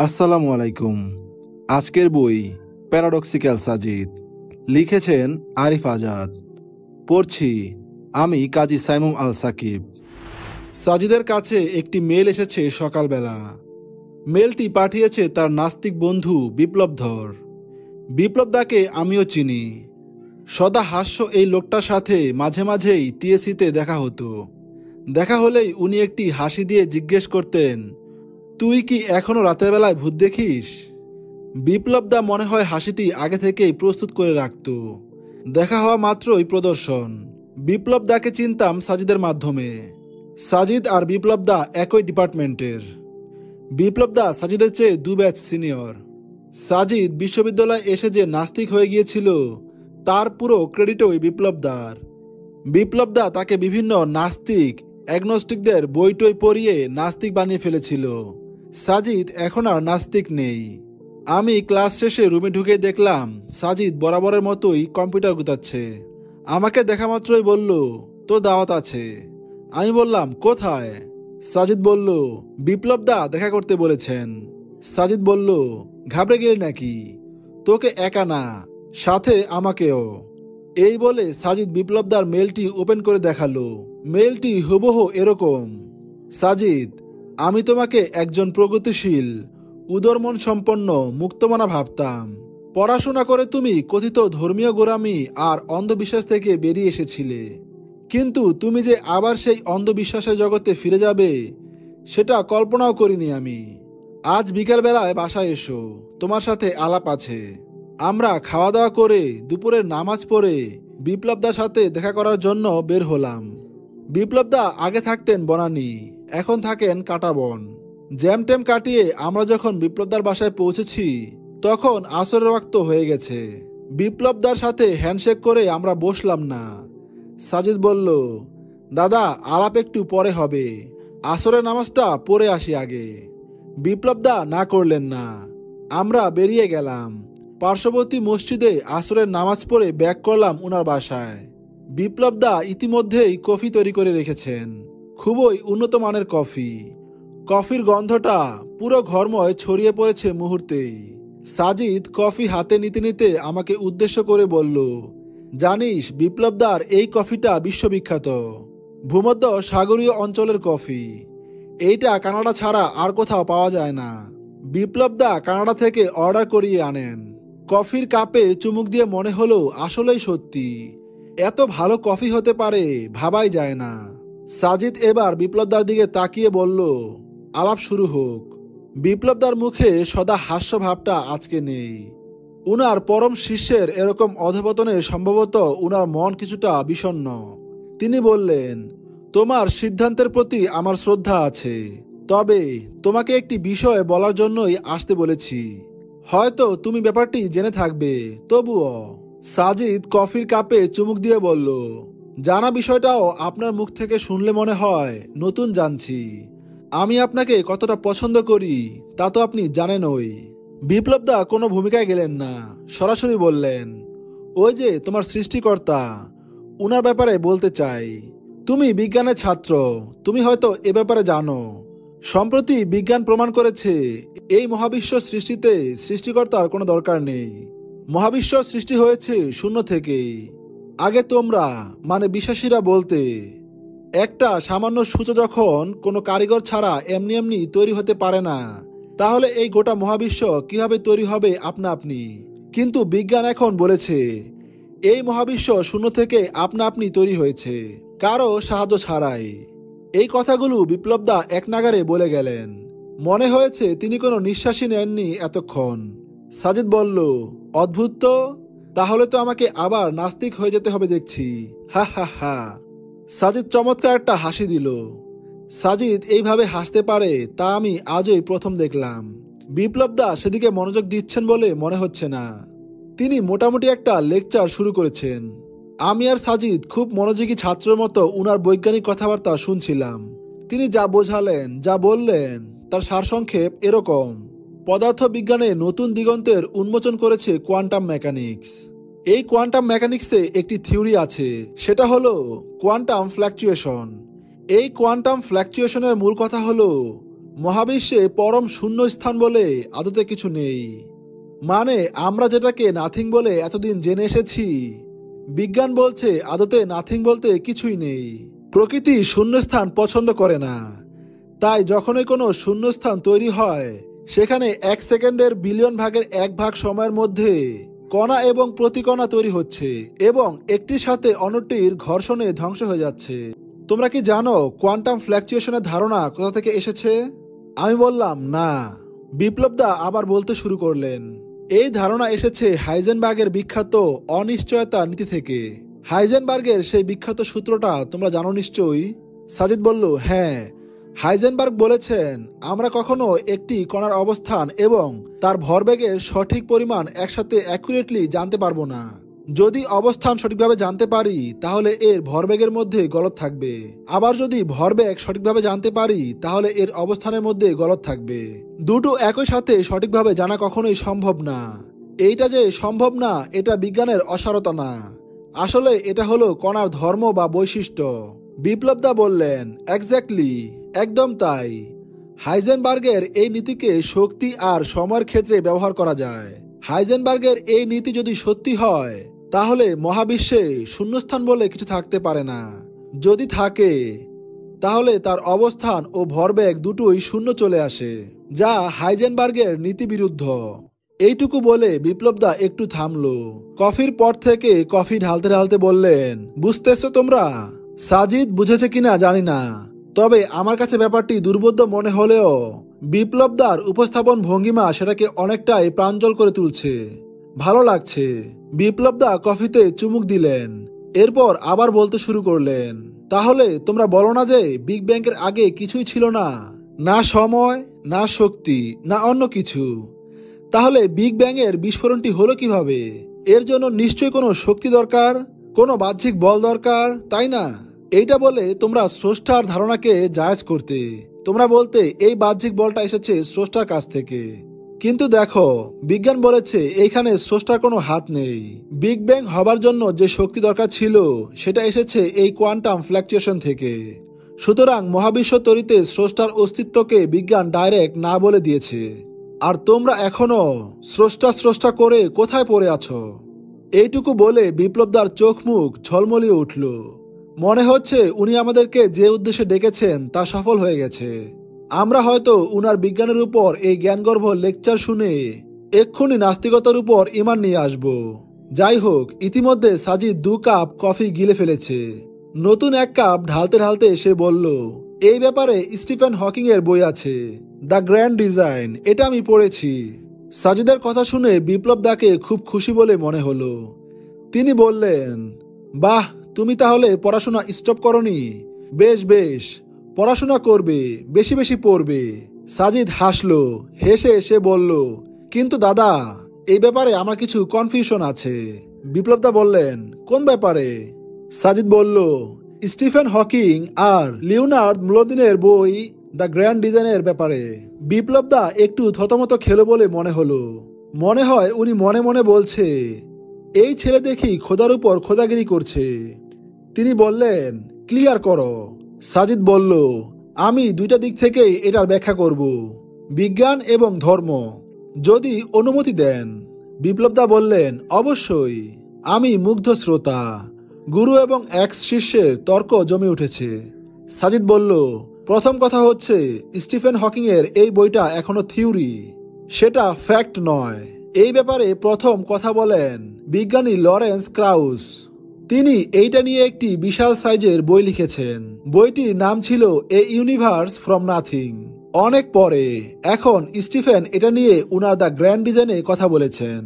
আসসালামু আলাইকুম। আজকের বই প্যারাডক্সিক্যাল সাজিদ, লিখেছেন আরিফ আজাদ। পড়ছি আমি কাজী সাইমুম আল সাকিব। সাজিদের কাছে একটি মেল এসেছে সকালবেলা। মেলটি পাঠিয়েছে তার নাস্তিক বন্ধু বিপ্লব ধর। বিপ্লবদাকে আমিও চিনি। সদা হাস্য এই লোকটার সাথে মাঝে মাঝেই টিএসিতে দেখা হতো। দেখা হলেই উনি একটি হাসি দিয়ে জিজ্ঞেস করতেন, তুই কি এখনো রাতের বেলায় ভূত দেখিস? বিপ্লবদা মনে হয় হাসিটি আগে থেকেই প্রস্তুত করে রাখত। দেখা হওয়া মাত্রই প্রদর্শন। বিপ্লবদাকে চিনতাম সাজিদের মাধ্যমে। সাজিদ আর বিপ্লবদা একই ডিপার্টমেন্টের। বিপ্লবদা সাজিদের চেয়ে 2 ব্যাচ সিনিয়র। সাজিদ বিশ্ববিদ্যালয়ে এসে যে নাস্তিক হয়ে গিয়েছিল তার পুরো ক্রেডিট ওই বিপ্লবদার। বিপ্লবদা তাকে বিভিন্ন নাস্তিক অ্যাগনস্টিকদের বইটই পড়িয়ে নাস্তিক বানিয়ে ফেলেছিল। সাজিদ এখন আর নাস্তিক নেই। আমি ক্লাস শেষে রুমে ঢুকে দেখলাম সাজিদ বরাবরের মতোই কম্পিউটার গুতাচ্ছে। আমাকে দেখা মাত্রই বলল, তোর দাওয়াত আছে। আমি বললাম, কোথায়? সাজিদ বলল, বিপ্লবদা দেখা করতে বলেছেন। সাজিদ বলল, ঘাবড়ে গেলি নাকি? তোকে একা না, সাথে আমাকেও। এই বলে সাজিদ বিপ্লবদার মেলটি ওপেন করে দেখালো। মেলটি হুবহু এরকম। সাজিদ, আমি তোমাকে একজন প্রগতিশীল, উদারমন সম্পন্ন মুক্তমনা ভাবতাম। পড়াশোনা করে তুমি কথিত ধর্মীয় গোঁড়ামি আর অন্ধবিশ্বাস থেকে বেরিয়ে এসেছিলে। কিন্তু তুমি যে আবার সেই অন্ধবিশ্বাসের জগতে ফিরে যাবে সেটা কল্পনাও করিনি আমি। আজ বিকালবেলায় বাসায় এসো, তোমার সাথে আলাপ আছে। আমরা খাওয়া দাওয়া করে দুপুরের নামাজ পড়ে বিপ্লবদার সাথে দেখা করার জন্য বের হলাম। বিপ্লবদা আগে থাকতেন বনানী, এখন থাকেন কাঁটাবন। জ্যাম ট্যাম কাটিয়ে আমরা যখন বিপ্লবদার বাসায় পৌঁছেছি তখন আসরের ওয়াক্ত হয়ে গেছে। বিপ্লবদার সাথে হ্যান্ডশেক করে আমরা বসলাম না। সাজিদ বলল, দাদা আলাপ একটু পরে হবে, আসরের নামাজটা পড়ে আসি আগে। বিপ্লবদা না করলেন না। আমরা বেরিয়ে গেলাম। পার্শ্ববর্তী মসজিদে আসরের নামাজ পড়ে ব্যাক করলাম উনার বাসায়। বিপ্লবদা ইতিমধ্যেই কফি তৈরি করে রেখেছেন। খুবই উন্নত মানের কফি। কফির গন্ধটা পুরো ঘরময় ছড়িয়ে পড়েছে মুহূর্তেই। সাজিদ কফি হাতে নিতে নিতে আমাকে উদ্দেশ্য করে বলল, জানিস বিপ্লবদার এই কফিটা বিশ্ববিখ্যাত, ভূমধ্য সাগরীয় অঞ্চলের কফি। এইটা কানাডা ছাড়া আর কোথাও পাওয়া যায় না। বিপ্লবদা কানাডা থেকে অর্ডার করিয়ে আনেন। কফির কাপে চুমুক দিয়ে মনে হলো আসলেই সত্যি এত ভালো কফি হতে পারে ভাবাই যায় না। সাজিদ এবার বিপ্লবদার দিকে তাকিয়ে বলল, আলাপ শুরু হোক। বিপ্লবদার মুখে সদা হাস্য ভাবটা আজকে নেই। উনার পরম শিষ্যের এরকম অধপতনে সম্ভবত উনার মন কিছুটা বিষণ্ণ। তিনি বললেন, তোমার সিদ্ধান্তের প্রতি আমার শ্রদ্ধা আছে, তবে তোমাকে একটি বিষয় বলার জন্যই আসতে বলেছি। হয়তো তুমি ব্যাপারটি জেনে থাকবে, তবুও। সাজিদ কফির কাপে চুমুক দিয়ে বলল, জানা বিষয়টাও আপনার মুখ থেকে শুনলে মনে হয় নতুন জানছি। আমি আপনাকে কতটা পছন্দ করি তা তো আপনি জানেনই। বিপ্লবদা কোনো ভূমিকায় গেলেন না, সরাসরি বললেন, ওই যে তোমার সৃষ্টিকর্তা, উনার ব্যাপারে বলতে চাই। তুমি বিজ্ঞানের ছাত্র, তুমি হয়তো এ ব্যাপারে জানো। সম্প্রতি বিজ্ঞান প্রমাণ করেছে এই মহাবিশ্ব সৃষ্টিতে সৃষ্টিকর্তার কোনো দরকার নেই। মহাবিশ্ব সৃষ্টি হয়েছে শূন্য থেকেই। আগে তোমরা মানে বিশ্বাসীরা বলতে একটা সামান্য সূচক যখন কোনো কারিগর ছাড়া এমনি এমনি তৈরি হতে পারে না, তাহলে এই গোটা মহাবিশ্ব কিভাবে তৈরি হবে আপনা আপনি। কিন্তু বিজ্ঞান এখন বলেছে এই মহাবিশ্ব শূন্য থেকে আপনা আপনি তৈরি হয়েছে, কারো সাহায্য ছাড়াই। এই কথাগুলো বিপ্লবদা এক নাগারে বলে গেলেন। মনে হয়েছে তিনি কোনো নিঃশ্বাসই নেননি এতক্ষণ। সাজিদ বলল, অদ্ভুত তো, তাহলে তো আমাকে আবার নাস্তিক হয়ে যেতে হবে দেখছি। হা হা হা। সাজিদ চমৎকার একটা হাসি দিল। সাজিদ এইভাবে হাসতে পারে তা আমি আজই প্রথম দেখলাম। বিপ্লবদা সেদিকে মনোযোগ দিচ্ছেন বলে মনে হচ্ছে না। তিনি মোটামুটি একটা লেকচার শুরু করেছেন। আমি আর সাজিদ খুব মনোযোগী ছাত্রের মতো উনার বৈজ্ঞানিক কথাবার্তা শুনছিলাম। তিনি যা বোঝালেন, যা বললেন তার সারসংক্ষেপ এরকম, পদার্থ বিজ্ঞানে নতুন দিগন্তের উন্মোচন করেছে কোয়ান্টাম মেকানিক্স। এই কোয়ান্টাম মেকানিক্সে একটি থিওরি আছে, সেটা হলো কোয়ান্টাম ফ্ল্যাকচুয়েশন। এই কোয়ান্টাম ফ্ল্যাকচুয়েশনের মূল কথা হলো মহাবিশ্বে পরম শূন্য স্থান বলে আদতে কিছু নেই। মানে আমরা যেটাকে নাথিং বলে এতদিন জেনে এসেছি, বিজ্ঞান বলছে আদতে নাথিং বলতে কিছুই নেই। প্রকৃতি শূন্যস্থান পছন্দ করে না। তাই যখনই কোনো শূন্যস্থান তৈরি হয়, সেখানে 1 সেকেন্ডের বিলিয়ন ভাগের 1 ভাগ সময়ের মধ্যে কণা এবং প্রতিকণা তৈরি হচ্ছে এবং একটির সাথে অন্যটির ঘর্ষণে ধ্বংস হয়ে যাচ্ছে। তোমরা কি জানো কোয়ান্টাম ফ্ল্যাকচুয়েশনের ধারণা কোথা থেকে এসেছে? আমি বললাম না। বিপ্লবদা আবার বলতে শুরু করলেন, এই ধারণা এসেছে হাইজেনবার্গের বিখ্যাত অনিশ্চয়তা নীতি থেকে। হাইজেনবার্গের সেই বিখ্যাত সূত্রটা তোমরা জানো নিশ্চয়ই। সাজিদ বলল, হ্যাঁ। হাইজেনবার্গ বলেছেন, আমরা কখনো একটি কণার অবস্থান এবং তার ভরবেগের সঠিক পরিমাণ একসাথে অ্যাকুরেটলি জানতে পারবো না। যদি অবস্থান সঠিকভাবে জানতে পারি তাহলে এর ভরবেগের মধ্যে গলদ থাকবে, আবার যদি ভরবেগ সঠিকভাবে জানতে পারি তাহলে এর অবস্থানের মধ্যে গলদ থাকবে। দুটো একই সাথে সঠিকভাবে জানা কখনোই সম্ভব না। এইটা যে সম্ভব না এটা বিজ্ঞানের অসারতা না, আসলে এটা হলো কণার ধর্ম বা বৈশিষ্ট্য। বিপ্লবদা বললেন, এক্স্যাক্টলি, একদম তাই। হাইজেনবার্গের এই নীতিকে শক্তি আর সময়ের ক্ষেত্রে ব্যবহার করা যায়। হাইজেনবার্গের এই নীতি যদি সত্যি হয় তাহলে মহাবিশ্বে শূন্যস্থান বলে কিছু থাকতে পারে না। যদি থাকে তাহলে তার অবস্থান ও ভরবেগ দুটোই শূন্য চলে আসে, যা হাইজেনবার্গের নীতি বিরুদ্ধ। এইটুকু বলে বিপ্লবদা একটু থামলো। কফির পট থেকে কফি ঢালতে ঢালতে বললেন, বুঝতেছো তোমরা? সাজিদ বুঝেছে কিনা জানি না, তবে আমার কাছে ব্যাপারটি দুর্বোধ্য মনে হলেও বিপ্লবদার উপস্থাপন ভঙ্গিমা সেটাকে অনেকটাই প্রাঞ্জল করে তুলছে। ভালো লাগছে। বিপ্লবদা কফিতে চুমুক দিলেন, এরপর আবার বলতে শুরু করলেন, তাহলে তোমরা বলো না যে বিগ ব্যাংয়ের আগে কিছুই ছিল না, না সময়, না শক্তি, না অন্য কিছু। তাহলে বিগ ব্যাং এর বিস্ফোরণটি হলো কিভাবে? এর জন্য নিশ্চয়ই কোনো শক্তি দরকার, কোনো বাহ্যিক বল দরকার, তাই না? এইটা বলে তোমরা স্রষ্টার ধারণাকে জায়েজ করতে। তোমরা বলতে এই বাহ্যিক বলটা এসেছে স্রষ্টার কাছ থেকে। কিন্তু দেখো, বিজ্ঞান বলেছে এইখানে স্রষ্টার কোনো হাত নেই। বিগ ব্যাং হবার জন্য যে শক্তি দরকার ছিল সেটা এসেছে এই কোয়ান্টাম ফ্ল্যাকচুয়েশন থেকে। সুতরাং মহাবিশ্ব তৈরিতে স্রষ্টার অস্তিত্বকে বিজ্ঞান ডাইরেক্ট না বলে দিয়েছে। আর তোমরা এখনো স্রষ্টা স্রষ্টা করে কোথায় পড়ে আছো? এইটুকু বলে বিপ্লবদার চোখ মুখ ঝলমলিয়ে উঠল। মনে হচ্ছে উনি আমাদেরকে যে উদ্দেশ্যে ডেকেছেন তা সফল হয়ে গেছে। আমরা হয়তো উনার বিজ্ঞানের উপর এই জ্ঞানগর্ভ লেকচার শুনে এক্ষুনি নাস্তিকতার উপর ঈমান নিয়ে আসব। যাই হোক, ইতিমধ্যে সাজিদ 2 কাপ কফি গিলে ফেলেছে। নতুন 1 কাপ ঢালতে ঢালতে সে বলল, এই ব্যাপারে স্টিফেন হকিং এর বই আছে, দ্য গ্র্যান্ড ডিজাইন, এটা আমি পড়েছি। সাজিদের কথা শুনে বিপ্লবদাকে খুব খুশি বলে মনে হলো। তিনি বললেন, বাহ, তুমি তাহলে পড়াশোনা স্টপ করনি? বেশ বেশ, পড়াশোনা করবে, বেশি বেশি পড়বে। সাজিদ হাসলো। হেসে সে বলল, কিন্তু দাদা, এই ব্যাপারে আমার কিছু কনফিউশন আছে। বিপ্লবদা বললেন, কোন ব্যাপারে? সাজিদ বলল, স্টিফেন হকিং আর লিওনার্দ মুলদিনের বই দ্য গ্র্যান্ড ডিজাইনের ব্যাপারে। বিপ্লবদা একটু থতমত খেলো বলে মনে হলো। মনে হয় উনি মনে মনে বলছে, এই ছেলে দেখি খোদার উপর খোদাগিরি করছে। তিনি বললেন, ক্লিয়ার করো। সাজিদ বলল, আমি 2টা দিক থেকেই এটার ব্যাখ্যা করব, বিজ্ঞান এবং ধর্ম, যদি অনুমতি দেন। বিপ্লবদা বললেন, অবশ্যই। আমি মুগ্ধ শ্রোতা। গুরু এবং এক্স শিষ্যের তর্ক জমে উঠেছে। সাজিদ বলল, প্রথম কথা হচ্ছে স্টিফেন হকিং এর এই বইটা এখনো থিওরি, সেটা ফ্যাক্ট নয়। এই ব্যাপারে প্রথম কথা বলেন বিজ্ঞানী লরেন্স ক্রাউস। তিনি এইটা নিয়ে একটি বিশাল সাইজের বই লিখেছেন। বইটির নাম ছিল এ ইউনিভার্স ফ্রম নাথিং। অনেক পরে এখন স্টিফেন এটা নিয়ে উনার দ্য গ্র্যান্ড ডিজাইনে কথা বলেছেন।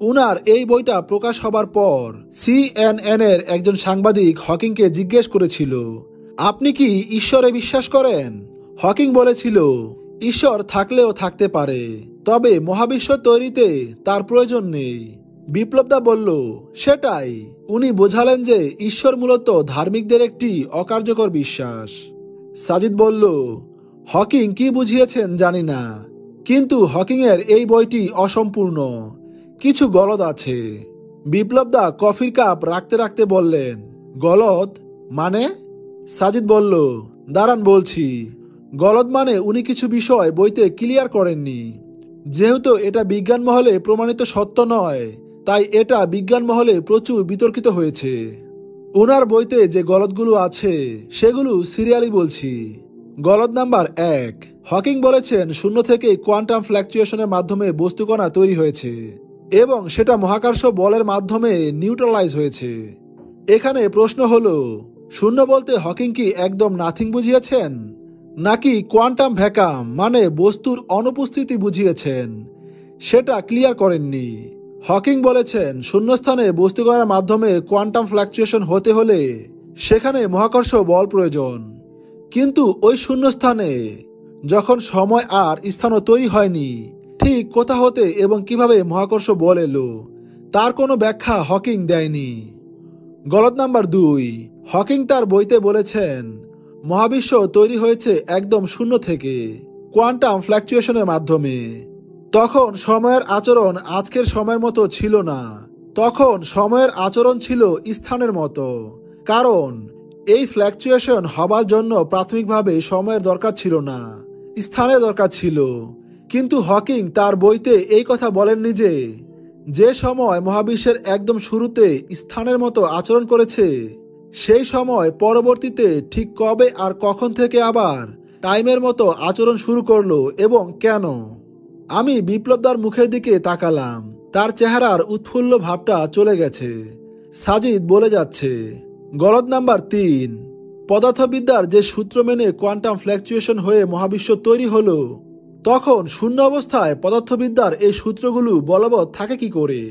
উনার এই বইটা প্রকাশ হবার পর CNN এর একজন সাংবাদিক হকিংকে জিজ্ঞেস করেছিল, আপনি কি ঈশ্বরে বিশ্বাস করেন? হকিং বলেছিল, ঈশ্বর থাকলেও থাকতে পারে, তবে মহাবিশ্ব তৈরিতে তার প্রয়োজন নেই। বিপ্লবদা বলল, সেটাই। উনি বোঝালেন যে ঈশ্বর মূলত ধার্মিকদের একটি অকার্যকর বিশ্বাস। সাজিদ বলল, হকিং কি বুঝিয়েছেন জানি না, কিন্তু হকিং এর এই বইটি অসম্পূর্ণ, কিছু গলদ আছে। বিপ্লবদা কফির কাপ রাখতে রাখতে বললেন, গলদ মানে? সাজিদ বলল, দাঁড়ান বলছি। গলদ মানে উনি কিছু বিষয় বইতে ক্লিয়ার করেননি। যেহেতু এটা বিজ্ঞান মহলে প্রমাণিত সত্য নয়, তাই এটা বিজ্ঞান মহলে প্রচুর বিতর্কিত হয়েছে। ওনার বইতে যে গলদগুলো আছে সেগুলো সিরিয়ালি বলছি। গলদ নাম্বার 1, হকিং বলেছেন শূন্য থেকে কোয়ান্টাম ফ্ল্যাকচুয়েশনের মাধ্যমে বস্তুকণা তৈরি হয়েছে এবং সেটা মহাকর্ষ বলের মাধ্যমে নিউট্রালাইজ হয়েছে। এখানে প্রশ্ন হলো, শূন্য বলতে হকিং কি একদম নাথিং বুঝিয়েছেন, নাকি কোয়ান্টাম ভ্যাকাম মানে বস্তুর অনুপস্থিতি বুঝিয়েছেন? সেটা ক্লিয়ার করেননি। হকিং বলেছেন শূন্যস্থানে বস্তুকণার মাধ্যমে কোয়ান্টাম ফ্ল্যাকচুয়েশন হতে হলে সেখানে মহাকর্ষ বল প্রয়োজন। কিন্তু ওই শূন্যস্থানে যখন সময় আর স্থানও তৈরি হয়নি, ঠিক কোথা হতে এবং কিভাবে মহাকর্ষ বল এলো তার কোনো ব্যাখ্যা হকিং দেয়নি। গলদ নাম্বার 2, হকিং তার বইতে বলেছেন মহাবিশ্ব তৈরি হয়েছে একদম শূন্য থেকে কোয়ান্টাম ফ্ল্যাকচুয়েশনের মাধ্যমে। তখন সময়ের আচরণ আজকের সময়ের মতো ছিল না, তখন সময়ের আচরণ ছিল স্থানের মতো। কারণ এই ফ্ল্যাকচুয়েশন হবার জন্য প্রাথমিকভাবে সময়ের দরকার ছিল না, স্থানের দরকার ছিল। কিন্তু হকিং তার বইতে এই কথা বলেননি যে সময় মহাবিশ্বের একদম শুরুতে স্থানের মতো আচরণ করেছে, সেই সময় পরবর্তীতে ঠিক কবে আর কখন থেকে আবার টাইমের মতো আচরণ শুরু করলো এবং কেন। আমি বিপ্লবদার মুখের দিকে তাকালাম, তার চেহারার উৎফুল্ল ভাবটা চলে গেছে। সাজিদ বলে যাচ্ছে, গলদ নাম্বার 3, পদার্থবিদ্যার যে সূত্র মেনে কোয়ান্টাম ফ্ল্যাকচুয়েশন হয়ে মহাবিশ্ব তৈরি হলো, তখন শূন্য অবস্থায় পদার্থবিদ্যার এই সূত্রগুলো বলবৎ থাকে কি করে?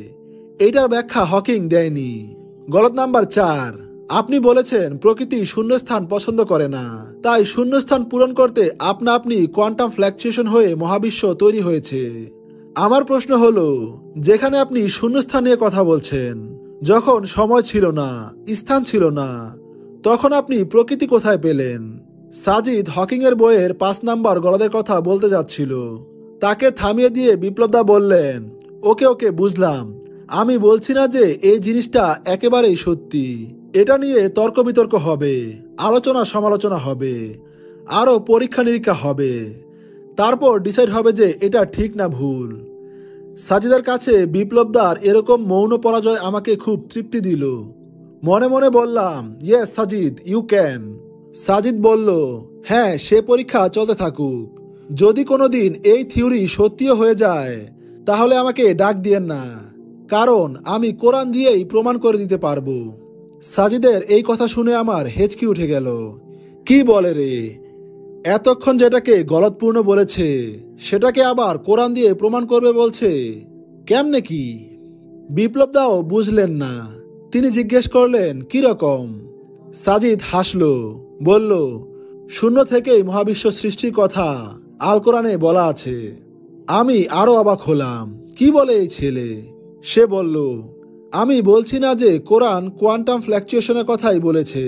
এইটার ব্যাখ্যা হকিং দেয়নি। গলদ নাম্বার 4, আপনি বলেছেন প্রকৃতি শূন্যস্থান পছন্দ করে না, তাই শূন্যস্থান পূরণ করতে আপনা আপনি কোয়ান্টাম ফ্ল্যাকচুয়েশন হয়ে মহাবিশ্ব তৈরি হয়েছে। আমার প্রশ্ন হলো, যেখানে আপনি শূন্যস্থান নিয়ে কথা বলছেন, যখন সময় ছিল না, স্থান ছিল না, তখন আপনি প্রকৃতি কোথায় পেলেন? সাজিদ হকিং এর বইয়ের 5 নাম্বার গলদের কথা বলতে যাচ্ছিল, তাকে থামিয়ে দিয়ে বিপ্লবদা বললেন, ওকে ওকে বুঝলাম, আমি বলছি না যে এই জিনিসটা একেবারেই সত্যি। এটা নিয়ে তর্ক বিতর্ক হবে, আলোচনা সমালোচনা হবে, আরো পরীক্ষা নিরীক্ষা হবে, তারপর ডিসাইড হবে যে এটা ঠিক না ভুল। সাজিদের কাছে বিপ্লবদার এরকম মৌন পরাজয় আমাকে খুব তৃপ্তি দিল। মনে মনে বললাম, yes Sajid, you can. Sajid বলল, হ্যাঁ, সে পরীক্ষা চলতে থাকুক। যদি কোনোদিন এই থিওরি সত্যিও হয়ে যায় তাহলে আমাকে ডাক দিয়েন না, কারণ আমি কোরআন দিয়েই প্রমাণ করে দিতে পারবো। সাজিদের এই কথা শুনে আমার হেঁচকি উঠে গেল। কি বলে রে, এতক্ষণ যেটাকে গলতপূর্ণ বলেছে সেটাকে আবার কোরআন দিয়ে প্রমাণ করবে বলছে, কেমনে কি? বিপ্লবদাও বুঝলেন না, তিনি জিজ্ঞেস করলেন, কি রকম? সাজিদ হাসল, বলল, শূন্য থেকেই মহাবিশ্ব সৃষ্টির কথা আল কোরআনে বলা আছে। আমি আরো অবাক হলাম, কি বলে এই ছেলে? সে বলল, আমি বলছি না যে কোরআন কোয়ান্টাম ফ্ল্যাকচুয়েশনের কথাই বলেছে।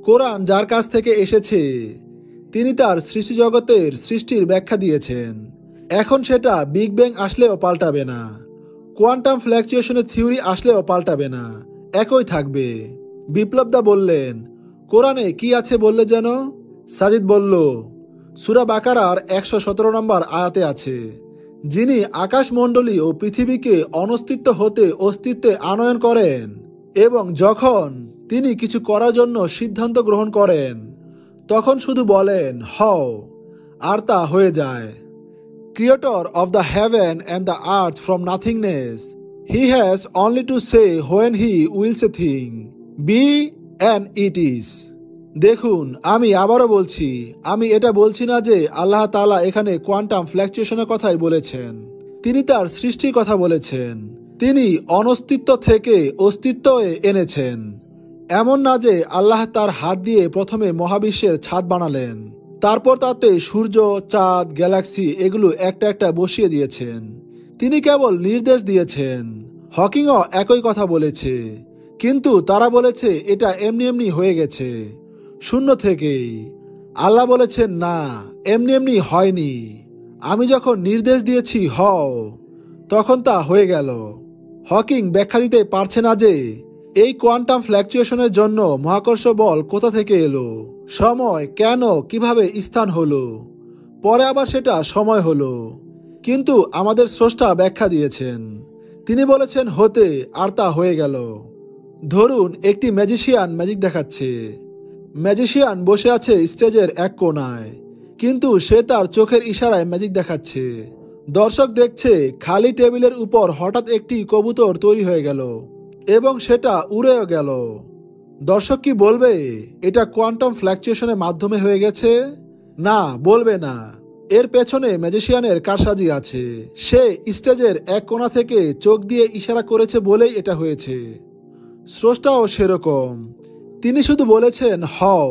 কোরআন যার কাছ থেকে এসেছে তিনি তার সৃষ্টি জগতের সৃষ্টির ব্যাখ্যা দিয়েছেন। এখন সেটা বিগ ব্যাং আসলেও পাল্টাবে না, কোয়ান্টাম ফ্ল্যাকচুয়েশনের থিওরি আসলেও পাল্টাবে না, একই থাকবে। বিপ্লবদা বললেন, কোরআনে কি আছে বললে যেন? সাজিদ বলল, সূরা বাকারার 117 নম্বর আয়াতে আছে, যিনি আকাশমণ্ডলী ও পৃথিবীকে অনস্তিত্ব হতে অস্তিত্বে আনয়ন করেন এবং যখন তিনি কিছু করার জন্য সিদ্ধান্ত গ্রহণ করেন তখন শুধু বলেন হও, আর তা হয়ে যায়। Creator of the heaven and the earth from nothingness, he has only to say when he wills a thing, be and it is. দেখুন, আমি আবারও বলছি, আমি এটা বলছি না যে আল্লাহ তাআলা এখানে কোয়ান্টাম ফ্ল্যাকচুয়েশনের কথাই বলেছেন। তিনি তার সৃষ্টির কথা বলেছেন। তিনি অনস্তিত্ব থেকে অস্তিত্বে এনেছেন। এমন না যে আল্লাহ তার হাত দিয়ে প্রথমে মহাবিশ্বের ছাদ বানালেন, তারপর তাতে সূর্য, চাঁদ, গ্যালাক্সি এগুলো একটা একটা বসিয়ে দিয়েছেন। তিনি কেবল নির্দেশ দিয়েছেন। হকিংও একই কথা বলেছে, কিন্তু তারা বলেছে এটা এমনি এমনি হয়ে গেছে শূন্য থেকেই। আল্লাহ বলেছেন, না, এমনি এমনি হয়নি, আমি যখন নির্দেশ দিয়েছি হও, তখন তা হয়ে গেল। হকিং ব্যাখ্যা দিতে পারছে না যে এই কোয়ান্টাম ফ্ল্যাকচুয়েশনের জন্য মহাকর্ষ বল কোথা থেকে এলো, সময় কেন কিভাবে স্থান হলো, পরে আবার সেটা সময় হলো। কিন্তু আমাদের স্রষ্টা ব্যাখ্যা দিয়েছেন। তিনি বলেছেন হতে, আর তা হয়ে গেল। ধরুন একটি ম্যাজিশিয়ান ম্যাজিক দেখাচ্ছে। ম্যাজিশিয়ান বসে আছে স্টেজের এক কোণায়, কিন্তু সে তার চোখের ইশারায় ম্যাজিক দেখাচ্ছে। দর্শক দেখছে খালি টেবিলের উপর হঠাৎ একটি কবুতর তৈরি হয়ে গেল এবং সেটা উড়েও গেল। দর্শক কি বলবে এটা কোয়ান্টাম ফ্ল্যাকচুয়েশনের মাধ্যমে হয়ে গেছে? না, বলবে না। এর পেছনে ম্যাজিশিয়ানের কারসাজি আছে। সে স্টেজের এক কোণা থেকে চোখ দিয়ে ইশারা করেছে বলেই এটা হয়েছে। স্রষ্টাও সেরকম। তিনি শুধু বলেছেন হও,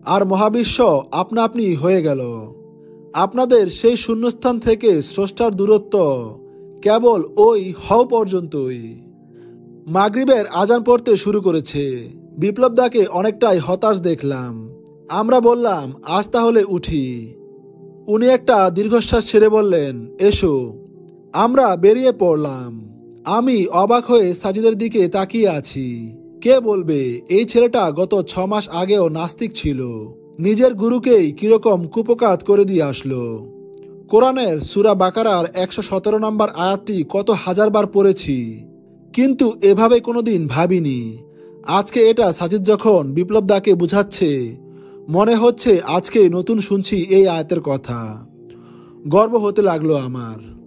আর মহাবিশ্ব আপনা আপনি হয়ে গেল। আপনাদের সেই শূন্যস্থান থেকে স্রষ্টার দূরত্ব কেবল ওই হও পর্যন্তই। মাগরিবের আজান পড়তে শুরু করেছে। বিপ্লবদাকে অনেকটাই হতাশ দেখলাম। আমরা বললাম আজ তাহলে উঠি। উনি একটা দীর্ঘশ্বাস ছেড়ে বললেন এসো। আমরা বেরিয়ে পড়লাম। আমি অবাক হয়ে সাজিদের দিকে তাকিয়ে আছি। কে বলবে এই ছেলেটা গত 6 মাস আগেও নাস্তিক ছিল, নিজের গুরুকেই কিরকম কুপকাত করে দিয়ে আসলো। কোরআনের সূরা বাকারার 117 নম্বর আয়াতটি কত হাজারবার পড়েছি, কিন্তু এভাবে কোনোদিন ভাবিনি। আজকে এটা সাজিদ যখন বিপ্লবদাকে বুঝাচ্ছে, মনে হচ্ছে আজকে নতুন শুনছি এই আয়াতের কথা। গর্ব হতে লাগলো আমার।